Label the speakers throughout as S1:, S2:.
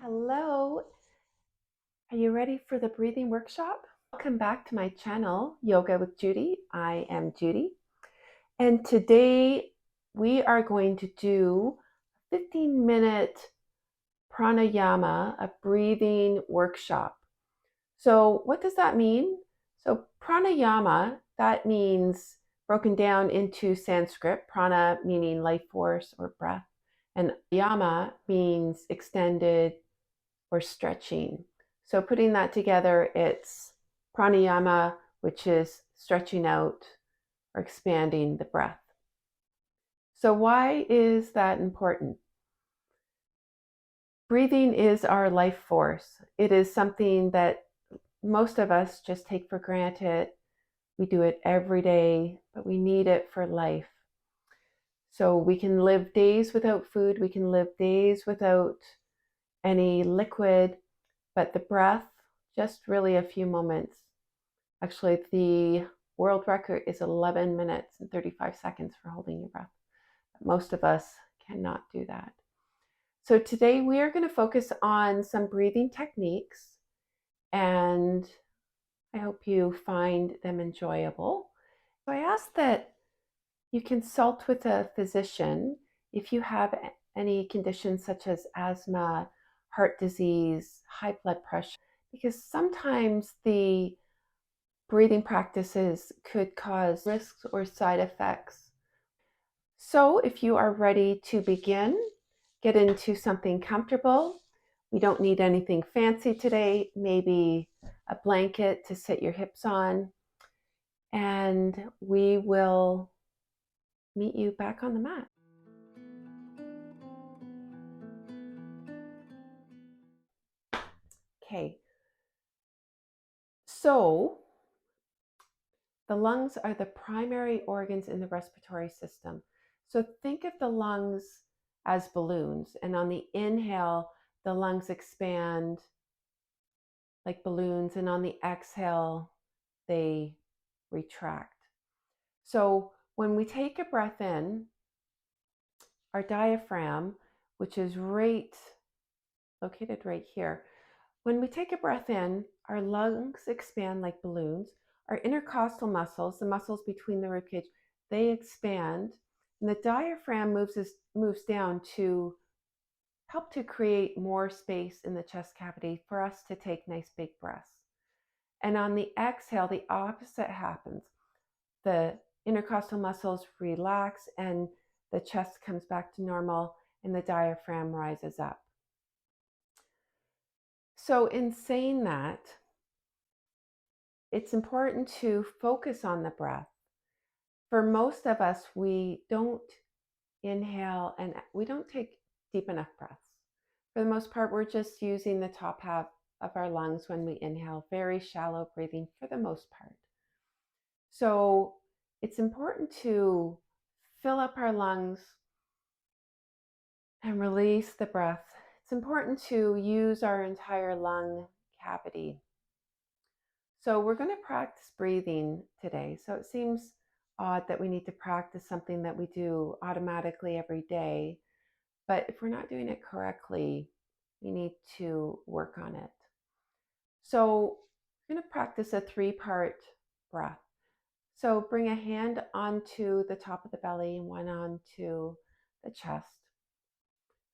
S1: Hello, are you ready for the breathing workshop? Welcome back to my channel, Yoga with Judy. I am Judy, and today we are going to do a 15-minute pranayama, a breathing workshop. So what does that mean? So pranayama, that means broken down into Sanskrit, prana meaning life force or breath, and yama means extended or stretching. So putting that together, it's pranayama, which is stretching out or expanding the breath. So why is that important? Breathing is our life force. It is something that most of us just take for granted. We do it every day, but we need it for life. So we can live days without food. We can live days without any liquid, but the breath, just really a few moments. Actually, the world record is 11 minutes and 35 seconds for holding your breath. Most of us cannot do that. So today we are going to focus on some breathing techniques, and I hope you find them enjoyable. So I ask that you consult with a physician if you have any conditions such as asthma, heart disease, high blood pressure, because sometimes the breathing practices could cause risks or side effects. So if you are ready to begin, get into something comfortable. We don't need anything fancy today, maybe a blanket to sit your hips on, and we will meet you back on the mat. Okay, so the lungs are the primary organs in the respiratory system. So think of the lungs as balloons, and on the inhale, the lungs expand like balloons, and on the exhale, they retract. So when we take a breath in, our diaphragm, which is located right here, when we take a breath in, our lungs expand like balloons. Our intercostal muscles, the muscles between the ribcage, they expand, and the diaphragm moves down to help to create more space in the chest cavity for us to take nice big breaths. And on the exhale, the opposite happens. The intercostal muscles relax and the chest comes back to normal and the diaphragm rises up. So in saying that, it's important to focus on the breath. For most of us, we don't inhale and we don't take deep enough breaths. For the most part, we're just using the top half of our lungs when we inhale, very shallow breathing for the most part. So it's important to fill up our lungs and release the breath. It's important to use our entire lung cavity. So we're going to practice breathing today. So it seems odd that we need to practice something that we do automatically every day. But if we're not doing it correctly, we need to work on it. So we're going to practice a 3-part breath. So bring a hand onto the top of the belly and one onto the chest.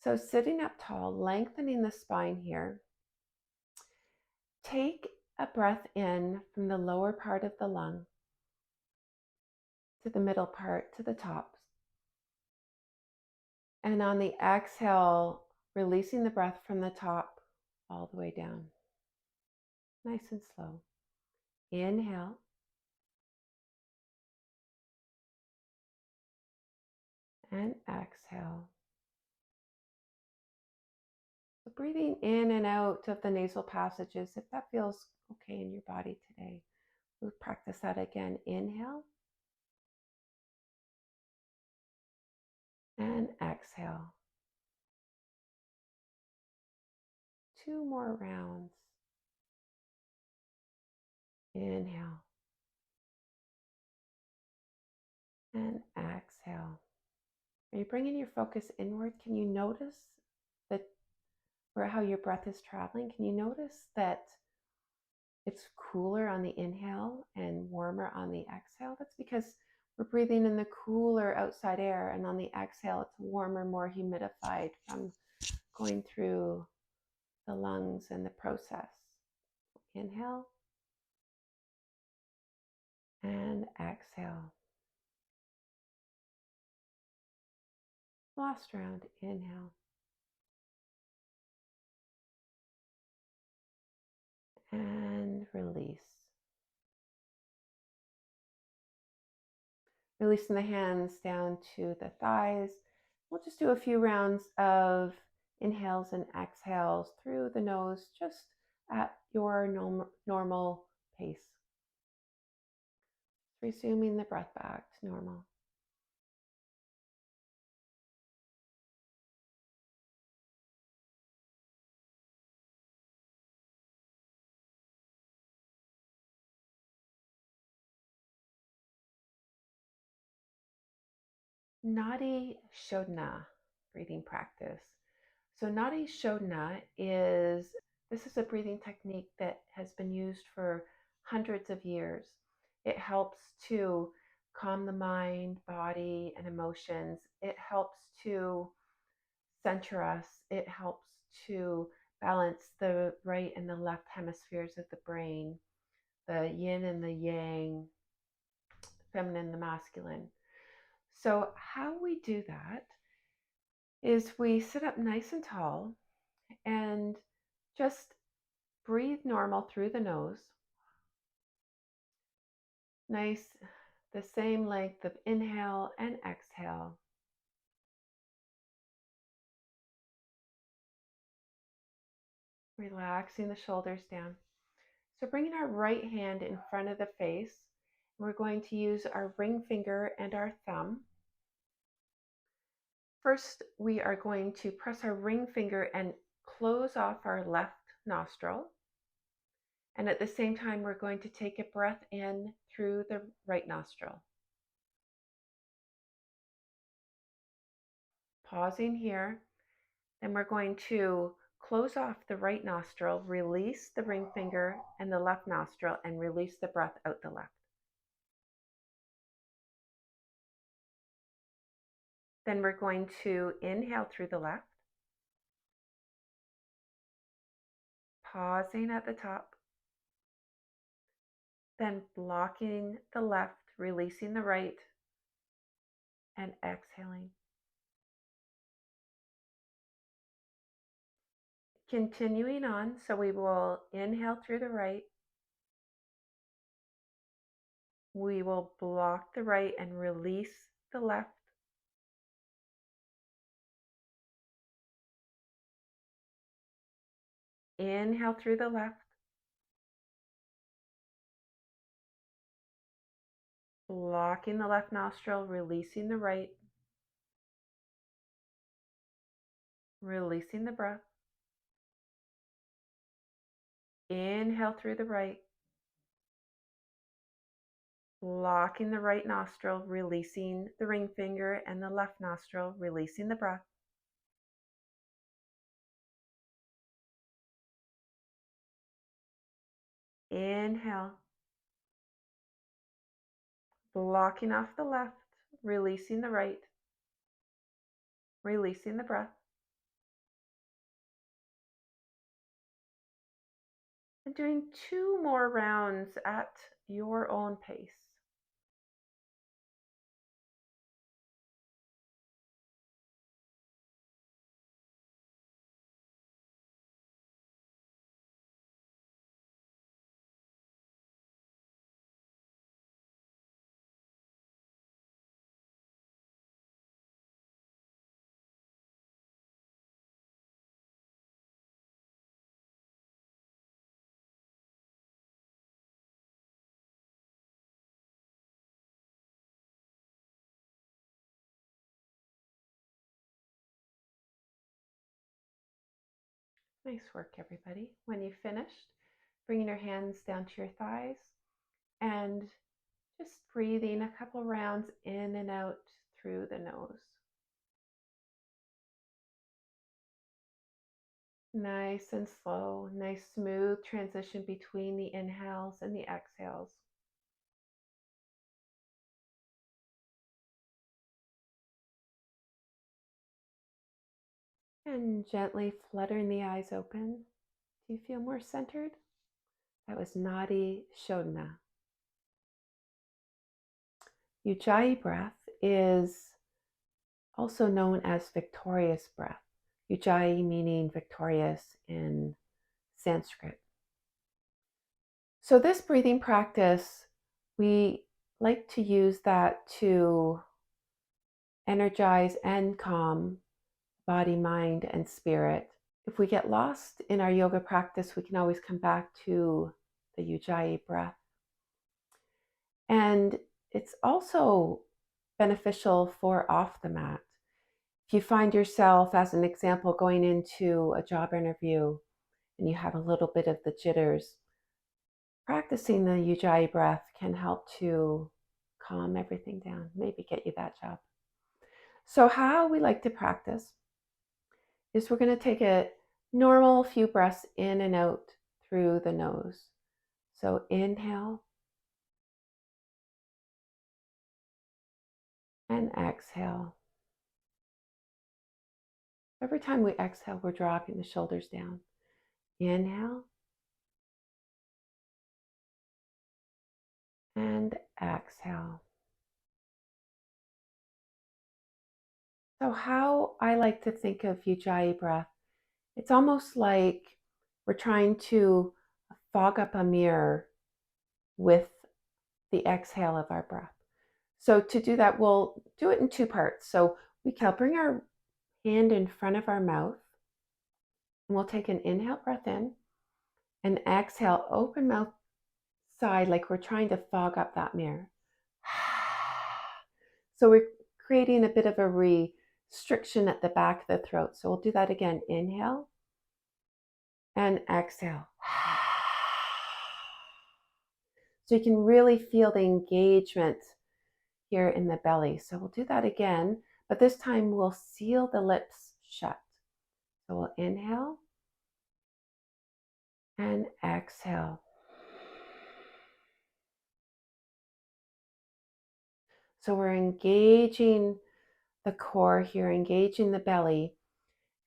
S1: So sitting up tall, lengthening the spine here. Take a breath in from the lower part of the lung to the middle part to the top. And on the exhale, releasing the breath from the top all the way down. Nice and slow. Inhale. And exhale. So breathing in and out of the nasal passages, if that feels okay in your body today. We'll practice that again. Inhale. And exhale. 2 more rounds. Inhale. And exhale. Are you bringing your focus inward? Can you notice that for how your breath is traveling, can you notice that it's cooler on the inhale and warmer on the exhale? That's because we're breathing in the cooler outside air, and on the exhale, it's warmer, more humidified from going through the lungs and the process. Inhale and exhale. Last round, inhale and release. Releasing the hands down to the thighs. We'll just do a few rounds of inhales and exhales through the nose, just at your normal pace. Resuming the breath back to normal. Nadi Shodhana breathing practice. So Nadi Shodhana this is a breathing technique that has been used for hundreds of years. It helps to calm the mind, body, and emotions. It helps to center us. It helps to balance the right and the left hemispheres of the brain, the yin and the yang, feminine, the masculine. So how we do that is we sit up nice and tall and just breathe normal through the nose. Nice, the same length of inhale and exhale. Relaxing the shoulders down. So bringing our right hand in front of the face, we're going to use our ring finger and our thumb. First, we are going to press our ring finger and close off our left nostril. And at the same time, we're going to take a breath in through the right nostril. Pausing here. Then we're going to close off the right nostril, release the ring finger and the left nostril, and release the breath out the left. Then we're going to inhale through the left, pausing at the top, then blocking the left, releasing the right, and exhaling. Continuing on, so we will inhale through the right. We will block the right and release the left. Inhale through the left. Blocking the left nostril, releasing the right. Releasing the breath. Inhale through the right. Blocking the right nostril, releasing the ring finger and the left nostril, releasing the breath. Inhale. Blocking off the left, releasing the right, releasing the breath. And doing 2 more rounds at your own pace. Nice work, everybody. When you've finished, bringing your hands down to your thighs and just breathing a couple rounds in and out through the nose. Nice and slow, nice smooth transition between the inhales and the exhales. And gently fluttering the eyes open. Do you feel more centered? That was Nadi Shodhana. Ujjayi breath is also known as victorious breath. Ujjayi meaning victorious in Sanskrit. So this breathing practice, we like to use that to energize and calm body, mind, and spirit. If we get lost in our yoga practice, we can always come back to the Ujjayi breath. And it's also beneficial for off the mat. If you find yourself, as an example, going into a job interview and you have a little bit of the jitters, practicing the Ujjayi breath can help to calm everything down, maybe get you that job. So how we like to practice is we're going to take a normal few breaths in and out through the nose. So inhale and exhale. Every time we exhale, we're dropping the shoulders down. Inhale and exhale. So how I like to think of Ujjayi breath, it's almost like we're trying to fog up a mirror with the exhale of our breath. So to do that, we'll do it in two parts. So we can bring our hand in front of our mouth, and we'll take an inhale breath in and exhale, open mouth side, like we're trying to fog up that mirror. So we're creating a bit of a restriction at the back of the throat. So we'll do that again. Inhale and exhale. So you can really feel the engagement here in the belly. So we'll do that again, but this time we'll seal the lips shut. So we'll inhale and exhale. So we're engaging the core here, engaging the belly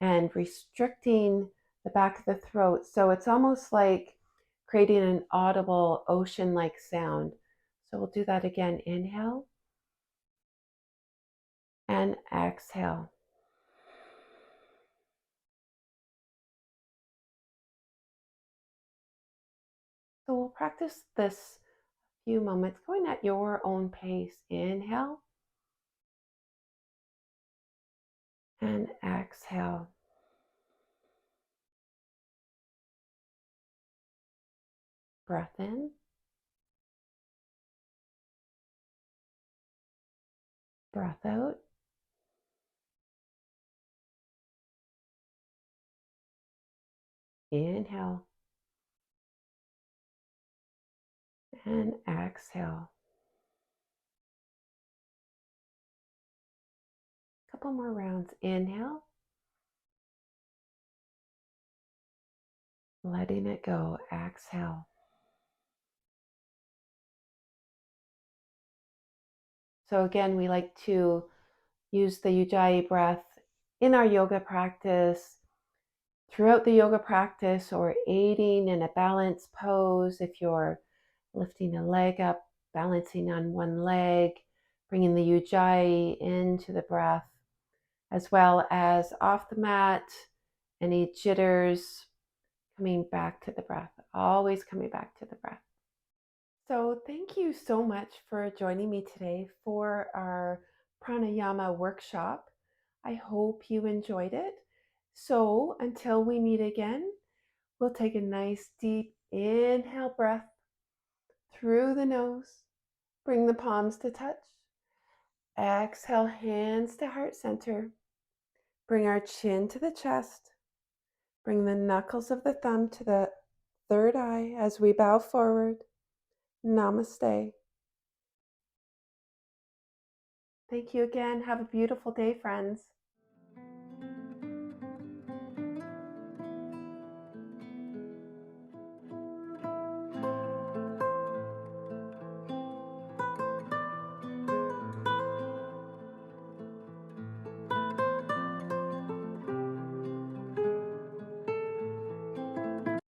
S1: and restricting the back of the throat. So it's almost like creating an audible ocean-like sound. So we'll do that again. Inhale and exhale. So we'll practice this a few moments, going at your own pace. Inhale and exhale. Breath in. Breath out. Inhale and exhale. A couple more rounds. Inhale. Letting it go. Exhale. So again, we like to use the Ujjayi breath in our yoga practice, throughout the yoga practice, or aiding in a balanced pose. If you're lifting a leg up, balancing on one leg, bringing the Ujjayi into the breath, as well as off the mat, any jitters, coming back to the breath, always coming back to the breath. So thank you so much for joining me today for our pranayama workshop. I hope you enjoyed it. So until we meet again, we'll take a nice deep inhale breath through the nose. Bring the palms to touch. Exhale, hands to heart center. Bring our chin to the chest. Bring the knuckles of the thumb to the third eye as we bow forward. Namaste. Thank you again. Have a beautiful day, friends.